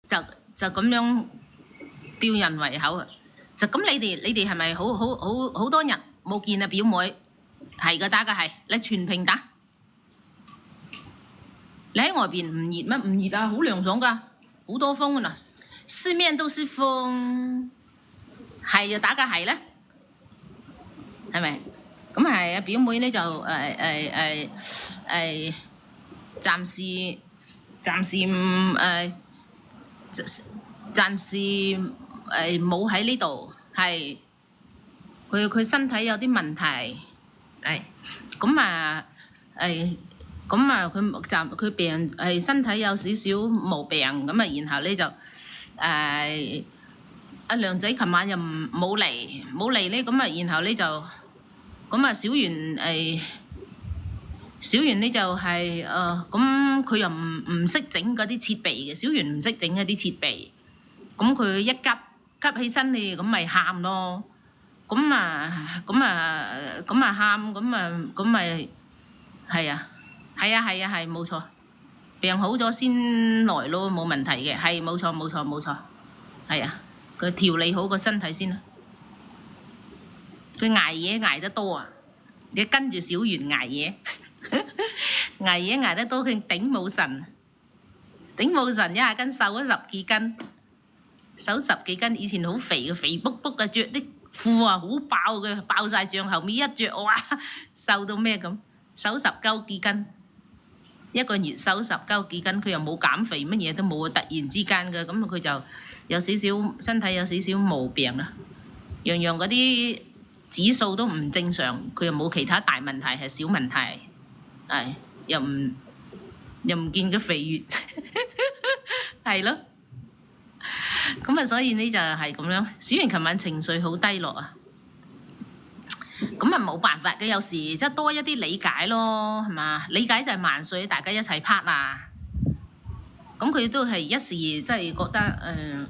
就咁樣吊人胃口啊！就咁你哋係咪好多日冇見啊表妹？係嘅，打嘅係，你全屏打。你喺外邊唔熱咩？唔熱啊，好涼爽㗎，好多風啊！四面都是風，係就打嘅係咧，係咪？咁係啊，表妹咧就暫時冇喺呢度，係佢身體有啲問題，係咁啊咁啊佢病係身體有少少毛病，咁啊然後咧就阿亮仔琴晚又冇嚟咧，咁啊然後咧就咁啊小圓咧就係咁佢又唔識整嗰啲設備嘅，小圓唔識整嗰啲設備，咁佢一急起身咧，咁咪喊咯，咁啊喊，咁咪係冇錯，病好咗先來咯，冇問題嘅，係冇錯，係啊，佢調理好個身體先啦，佢捱夜捱得多啊，你跟住小圓捱夜。捱夜捱得多，佢頂冇神，一下間瘦咗10幾斤，瘦10幾斤。以前好肥嘅，肥卜卜嘅，着啲褲啊好爆嘅，爆晒脹，後面一着哇，瘦到咩咁，瘦10幾斤，一個月瘦10幾斤，佢又冇減肥，乜嘢都冇，突然之間嘅，咁佢就有少少身體有少少毛病啦，樣樣嗰啲指數都唔正常，佢又冇其他大問題，係小問題。係又唔見佢肥月，係咯，咁啊，所以呢就係咁樣。小圓琴晚情緒好低落啊，咁啊冇辦法嘅，有時即係多一啲理解咯，係嘛？理解就係萬歲，大家一齊拍啊！咁佢都係一時即係覺得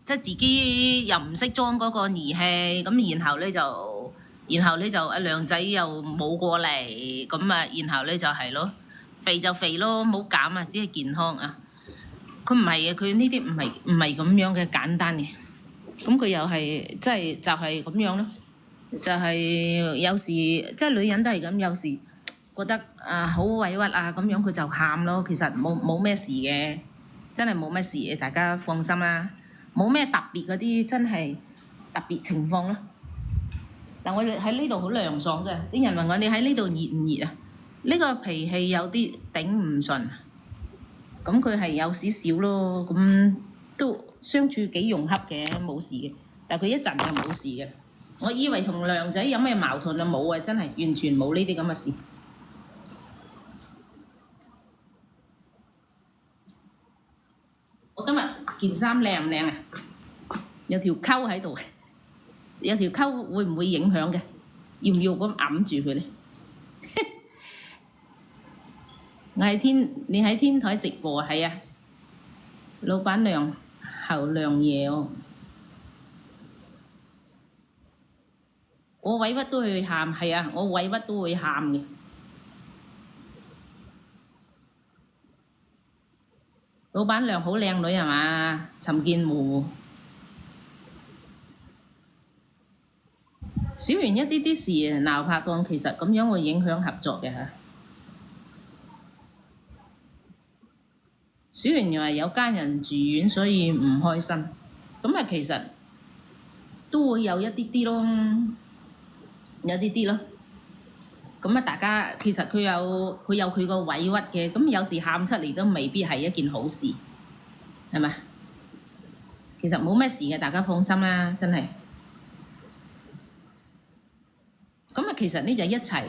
即係自己又唔識裝嗰個儀器，咁然後咧就阿亮仔又冇過嚟，咁啊，然後咧就係咯，肥就肥咯，冇減啊，只係健康啊。佢唔係嘅，佢呢啲唔係咁樣嘅簡單嘅。咁佢又係即係就係咁樣咯，就係有時即係女人都係咁，有時覺得好委屈啊咁樣，佢就喊咯。其實冇咩事嘅，真係冇咩事嘅，大家放心啦，冇咩特別嗰啲真係特別情況咯。但我哋喺呢度好涼爽嘅，啲人問我你喺呢度熱唔熱啊？呢個脾氣有啲頂唔順，咁佢係有少少咯，咁都相處幾融洽嘅，冇事嘅。但係佢一陣就冇事嘅。我以為同亮仔有咩矛盾啊，冇啊，真係完全冇呢啲咁嘅事。我今日件衫靚唔靚啊？有條溝喺度。有條溝會唔會影響嘅？要唔要咁揞住佢咧？你喺天台直播係啊？老闆娘後亮嘢哦，我委屈都會喊，係啊，我委屈都會喊嘅。老闆娘好靚女係嘛？陳建湖。小圓一啲事鬧拍檔，其實咁樣會影響合作嘅嚇。小圓又話有家人住院，所以唔開心。咁啊，其實都會有一啲啲咯，有啲啲咯。咁啊，大家其實佢有佢個委屈嘅，咁有時喊出嚟都未必係一件好事，係咪？其實冇咩事嘅，大家放心啦，真係。咁啊，其實呢就一齊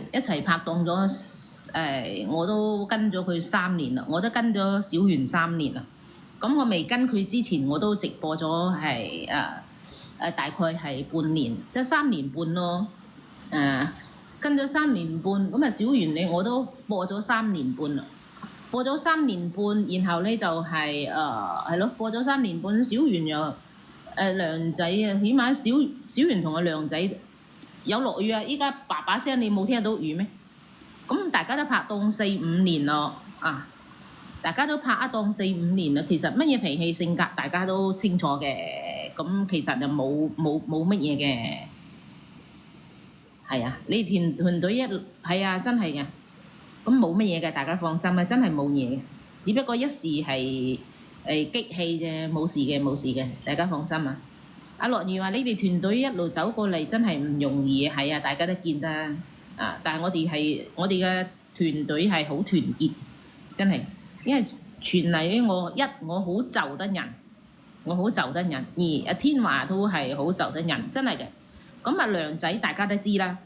拍檔咗我都跟咗佢3年啦，我都跟咗小圓3年啦。咁我未跟佢之前，我都直播咗係大概係半年，即係3年半咯。跟咗3年半，咁啊小圓我都播咗3年半啦，播咗3年半，然後咧就係係咯，播咗3年半，小圓又亮仔啊，起碼小圓同阿亮仔。有落雨啊！依家叭叭聲，你冇聽到雨咩？咁大家都拍檔4、5年咯，大家都拍一檔4、5年啦，其實乜嘢脾氣性格大家都清楚嘅，咁其實就冇乜嘢嘅，係啊，你團隊係啊，真係嘅，咁冇乜嘢嘅，大家放心啊，真係冇嘢嘅，只不過一時係激氣啫，冇事嘅冇事嘅，大家放心啊。阿樂兒話：你哋團隊一路走過嚟真係唔容易，係啊，大家都見得啊，但係我哋嘅團隊係好團結，真係。因為傳嚟我好就得人，我好就得人，而阿天華都係好就得人，真係嘅。咁啊，梁仔大家都知啦，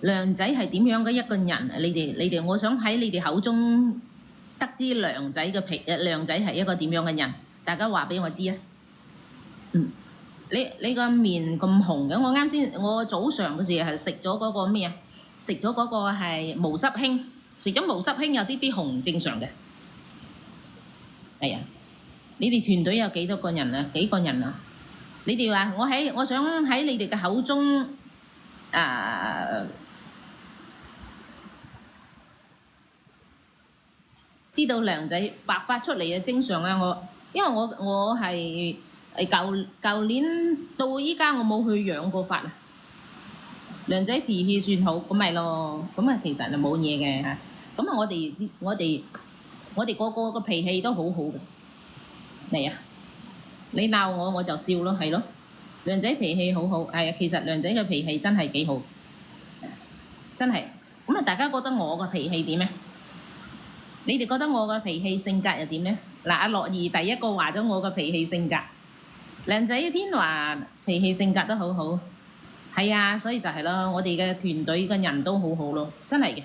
梁仔係點樣嘅一個人？你哋，我想喺你哋口中得知梁仔係一個點樣嘅人，大家話俾我知啊。你個面咁紅嘅，我啱先我早上嘅時候係食咗嗰個咩啊？食咗嗰個係無濕興。食咗無濕興有啲紅，正常嘅。係啊，你哋團隊有幾多個人啊？幾個人啊？你哋話我想喺你哋嘅口中知道梁仔白髮出嚟啊，正常啊。因為我係舊年到依家我冇去養過髮啊。梁仔脾氣算好，咁咪咯，咁啊其實就冇嘢嘅嚇。咁啊，我哋個個脾氣都好好嘅。嚟啊，你鬧我就笑咯，係咯。梁仔脾氣好好，係啊，其實梁仔嘅脾氣真係幾好，真係。咁啊，大家覺得我個脾氣點咧？你哋覺得我個脾氣性格又點咧？嗱，阿樂兒第一個話咗我個脾氣性格，梁仔天華脾氣性格都好好。係啊，所以就係咯，我哋嘅團隊嘅人都好好咯，真係嘅。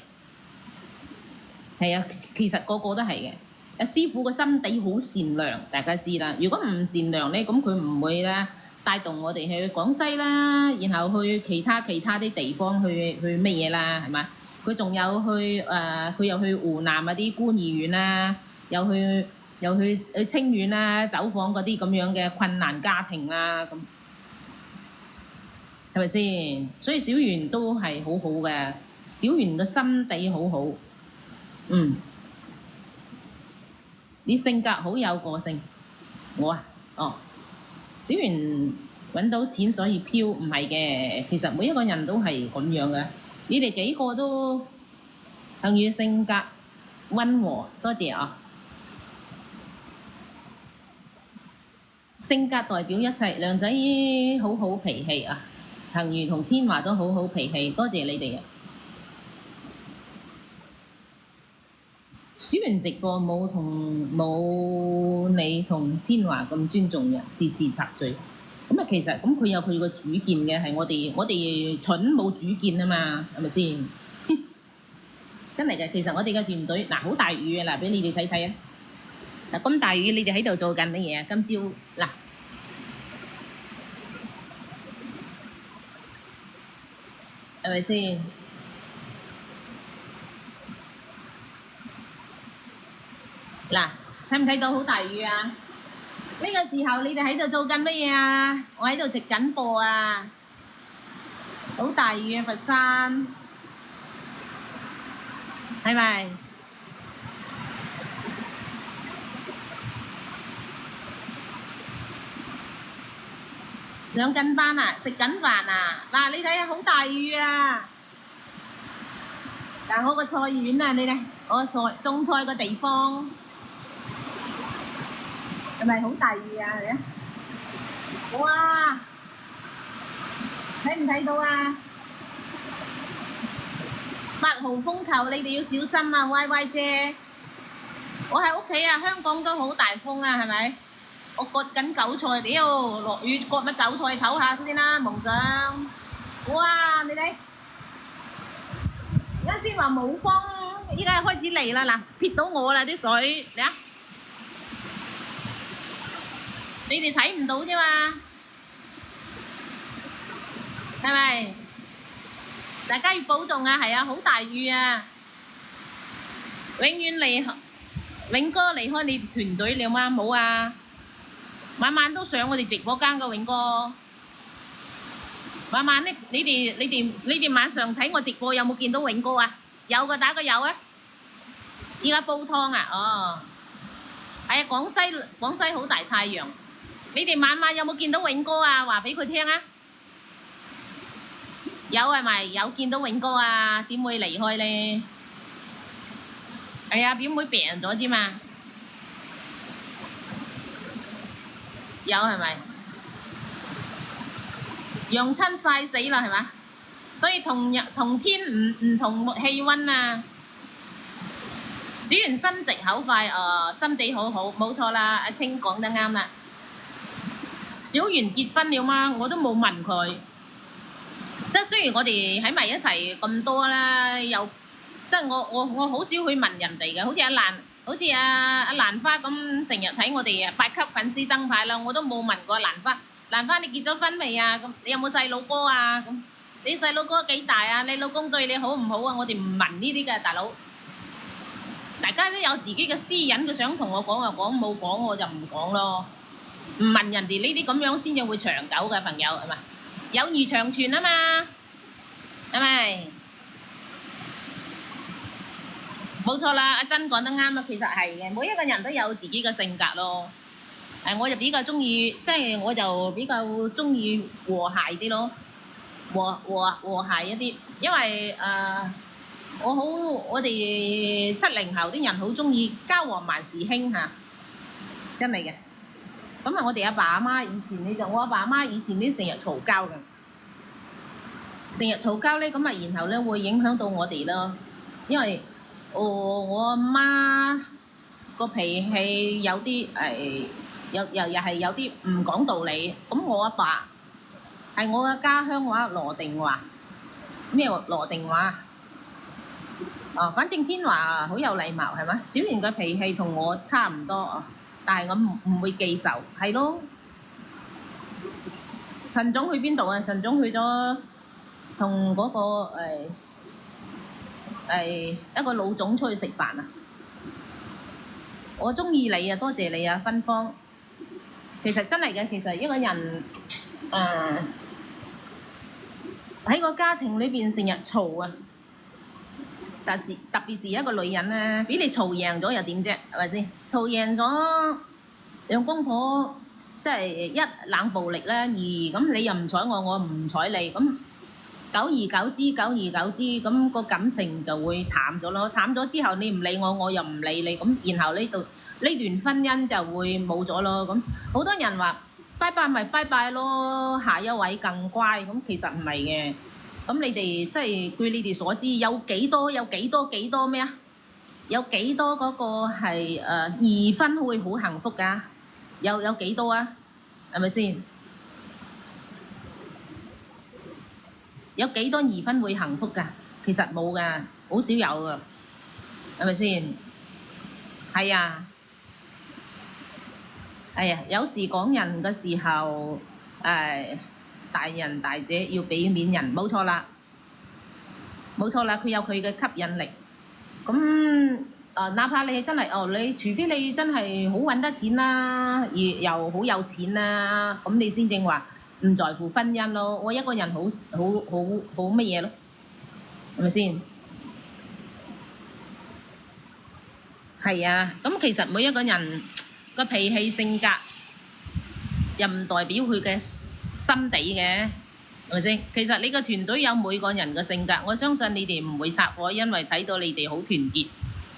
係啊，其實個個都係嘅。阿師傅個心地好善良，大家知啦。如果唔善良咧，咁佢唔會咧帶動我哋去廣西啦，然後去其他啲地方去乜嘢啦，係嘛？佢仲有去佢又去湖南嗰啲官兒縣啦，又去清遠啦，走訪嗰啲咁樣嘅困難家庭啦，咁係咪先？所以小圓都係好好嘅，小圓個心地好好。你性格好有個性，我小圓揾到錢所以飄，唔係嘅，其實每一個人都係咁樣嘅。你哋幾個都幸宇性格溫和，多謝啊！性格代表一切，梁仔好好脾氣啊，幸宇同天華都好好脾氣，多謝你哋啊！小圓直播冇你同天華咁尊重人，次次插嘴。咁啊，其實咁佢有佢個主見嘅，係我哋蠢冇主見啊嘛，係咪先？真係嘅，其實我哋嘅團隊嗱好大雨啊，嗱俾你哋睇睇啊！嗱咁大雨，你哋喺度做緊乜嘢啊？今朝嗱係咪先？嗱，睇唔睇到好大雨啊？呢個時候你哋喺度做緊乜嘢啊？我喺度直緊播啊！好大雨啊，佛山，係咪？上緊班啊，食緊飯啊！嗱，你睇下好大雨啊！嗱，我個菜園啊，你睇我種菜個地方。係咪好大雨啊？你啊，哇！睇唔睇到啊？8號風球，你哋要小心啊！Y Y 姐，我喺屋企啊，香港都好大風啊，係咪？我割緊韭菜，屌落雨割乜韭菜唞下先啦，夢想。哇！你睇，啱先話冇風，依家開始嚟啦，嗱，撇到我啦啲水，嚟啊！你哋睇唔到啫嘛，係咪？大家要保重啊，係啊，好大雨啊！永哥離開你團隊了嗎？冇啊，晚晚都上我哋直播間嘅永哥。晚晚呢？你哋晚上睇我直播有冇見到永哥啊？有嘅打個有啊！依家煲湯啊，哦，係啊，廣西好大太陽。你哋晚晚有冇見到永哥啊？話俾佢聽啊！有係咪？有見到永哥啊？點會離開咧？係啊，表妹病咗啫嘛。有係咪？陽親曬死啦係嘛？所以同天唔同氣温啊。小圓心直口快，心地好好，冇錯啦。阿青講得啱啦。小圓結婚了嗎？我都冇問佢。即係雖然我哋喺埋一齊咁多啦，又即係我好少去問人哋嘅，好似阿蘭花咁，成日睇我哋8級粉絲燈牌啦，我都冇問過蘭花。蘭花你結咗婚未啊？咁你有冇細佬哥啊？咁你細佬哥幾大啊？你老公對你好唔好啊？我哋唔問呢啲嘅，大佬。大家都有自己嘅私隱，佢想同我講就講，冇講我就唔講咯。唔問人哋呢啲咁樣先至會長久嘅朋友係咪？友誼長存啊嘛，係咪？冇錯啦，阿珍講得啱啊，其實係嘅，每一個人都有自己嘅性格咯。我就比較中意，即係我就比較中意和諧啲咯，和諧一啲，因為我哋70後啲人好中意家和萬事興嚇，真係嘅。咁啊，我哋阿爸阿媽以前我阿爸阿媽以前啲成日嘈交嘅，成日嘈交咧，咁啊，然後咧會影響到我哋咯，因為我阿媽個脾氣有啲又係有啲唔講道理。咁我阿爸係我嘅家鄉話羅定話，咩羅定話？反正天華好有禮貌係嘛？小圓嘅脾氣同我差唔多啊，但係我唔會記仇，係咯。陳總去邊度啊？陳總去咗同嗰個一個老總出去食飯啊！我中意你啊，多謝你啊，芬芳。其實真係嘅，其實一個人喺個家庭裏邊成日嘈啊！特別是一個女人咧，俾你嘈贏咗又點啫？係咪先？嘈贏咗兩公婆，即係一冷暴力啦，二咁你又唔睬我，我唔睬你，咁久而久之，咁個感情就會淡咗咯。淡咗之後，你唔理我，我又唔理你，咁然後呢段婚姻就會冇咗咯。咁好多人話拜拜咪拜拜咯，下一位更乖。咁其實唔係嘅。咁你哋即係據你哋所知，有幾多咩啊？有幾多嗰個係二婚會好幸福㗎？有幾多啊？係咪先？有幾多二婚會幸福㗎？其實冇㗎，好少有㗎，係咪先？係啊，有時講人嘅時候，大人大姐要俾面人，冇錯啦，佢有佢嘅吸引力。咁哪怕你真係你除非你真係好揾得錢啦，而又好有錢啦，咁你先正話唔在乎婚姻咯。我一個人好乜嘢咯，係咪先？係啊，咁其實每一個人個脾氣性格又唔代表佢嘅心底嘅，係咪先？其實你個團隊有每個人嘅性格，我相信你哋唔會拆夥，因為睇到你哋好團結。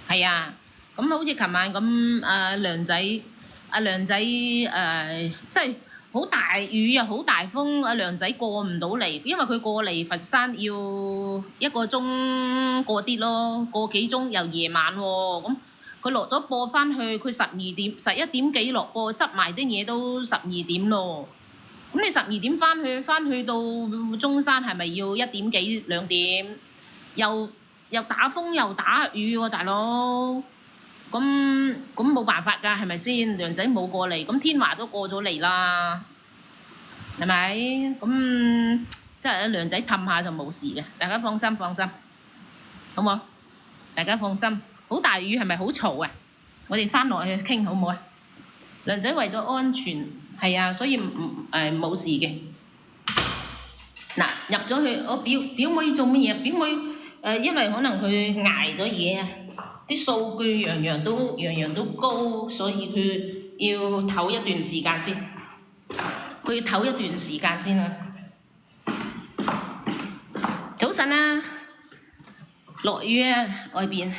係啊，咁好似琴晚咁，阿梁仔即係好大雨又好大風，阿梁仔過唔到嚟，因為佢過嚟佛山要1個鐘過啲咯，個幾鐘又夜晚喎，咁佢落咗播翻去，佢11點幾落播，執埋啲嘢都12點咯。咁你12點翻去到中山係咪要1點幾2點？又打風又打雨喎，大佬。咁冇辦法㗎，係咪先？梁仔冇過嚟，咁天華都過咗嚟啦，係咪？咁即係梁仔氹下就冇事嘅，大家放心，好冇？大家放心。好大雨係咪好嘈啊？我哋翻落去傾好唔好啊？梁仔為咗安全。係啊，所以冇事嘅。嗱，入咗去，我表妹做乜嘢？表妹因為可能佢捱咗嘢啊，啲數據樣樣都高，所以佢要唞一段時間先。佢要唞一段時間先啊！早晨啊，落雨啊，外邊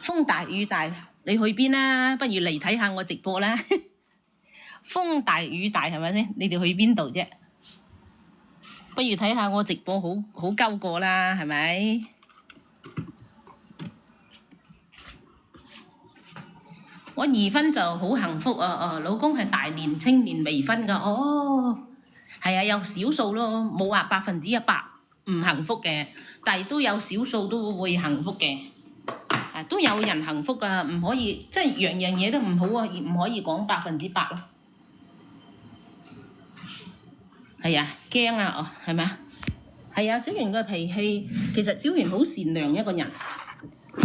風大雨大，你去邊啊？不如嚟睇下我直播啦！風大雨大係咪先？你哋去邊度啫？不如睇下我直播好鳩過啦，係咪？我2婚就好幸福啊！老公係大年青年未婚㗎，係啊，有少數咯，冇話100%唔幸福嘅，但係都有少數都會幸福嘅，都有人幸福㗎，唔可以即係樣樣嘢都唔好啊，唔可以講100%咯。係啊，驚啊，係咪啊？係啊，小圓嘅脾氣，其實小圓好善良一個人，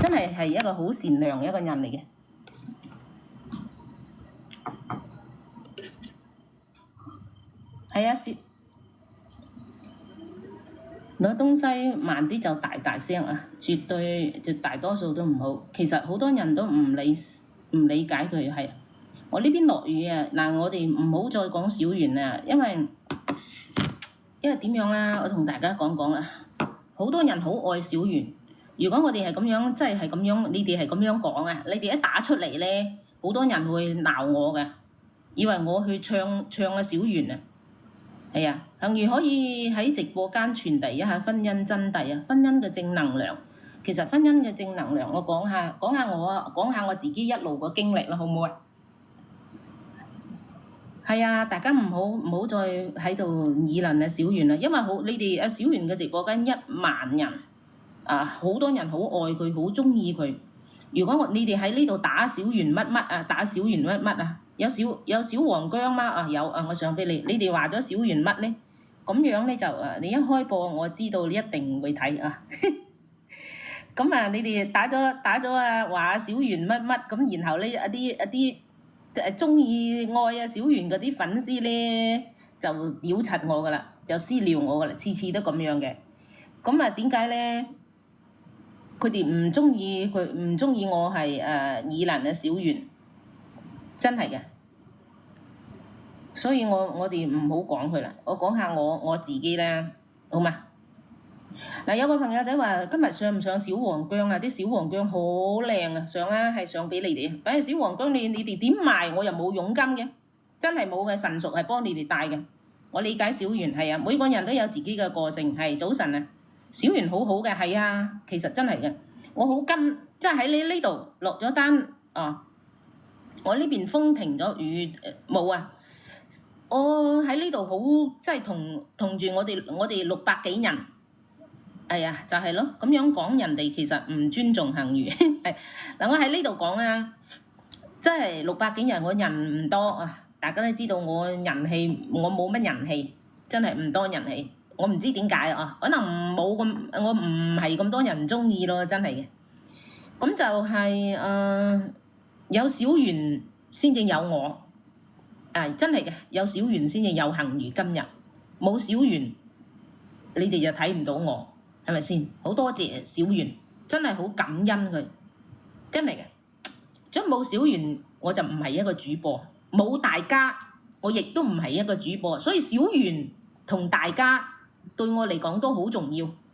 真係一個好善良一個人嚟嘅。係啊，攞東西慢啲就大聲啊！絕大多數都唔好。其實好多人都唔理解佢係。我呢邊落雨啊！嗱，我哋唔好再講小圓啦，因為點樣啦？我同大家講講啦。好多人好愛小圓。如果我哋係咁樣，即係咁樣，你哋係咁樣講啊！你哋一打出嚟咧，好多人會鬧我嘅，以為我去唱啊小圓啊！係啊，幸如可以喺直播間傳遞一下婚姻真諦啊，婚姻嘅正能量。其實婚姻嘅正能量，我講下我自己一路嘅經歷啦，好唔好啊？係啊，大家唔好再喺度議論啊小圓啦，因為你哋小圓嘅直播間1萬人啊，好多人好愛佢，好中意佢。如果你哋喺呢度打小圓乜乜啊，打小圓乜乜啊？有小黃姜嗎？啊有啊，我上俾你。你哋話咗小圓乜咧？咁樣咧就你一開播，我知道你一定會睇啊。咁啊，你哋打咗啊，話小圓乜乜咁，然後咧一啲中意愛啊小圓嗰啲粉絲咧就屌柒我噶啦，就私聊我噶啦，次次都咁樣嘅。咁啊點解咧？佢哋唔中意我係以蘭嘅小圓，真係嘅。所以我哋唔好講佢啦，我講下我自己啦，好嘛？嗱，有個朋友仔話今日上唔上小黃姜啊？啲小黃姜好靚啊，上啦，係上俾你哋。反正小黃姜你哋點賣，我又冇佣金嘅，真係冇嘅，純屬係幫你哋帶嘅。我理解小圓係啊，每個人都有自己嘅個性，係早晨啊。小圓好好嘅，係啊，其實真係嘅。我好即係喺你呢度落咗單啊！我呢邊風停咗雨冇啊！我喺呢度好即係同住我哋600幾人，係啊，就係咯。咁樣講人哋其實唔尊重行餘。係嗱，我喺呢度講啊，即係600幾人，我人唔多啊。大家都知道我人氣，我冇乜人氣，真係唔多人氣。我唔知點解啊，可能冇咁，我唔係咁多人中意咯，真係嘅。咁就係有小圓先至有我，真係嘅，有小圓先至有幸如今日，冇小圓你哋就睇唔到我，係咪先？好多謝小圓，真係好感恩佢，真係嘅。如果冇小圓，我就唔係一個主播，冇大家，我亦都唔係一個主播，所以小圓同大家對我嚟講都好重要。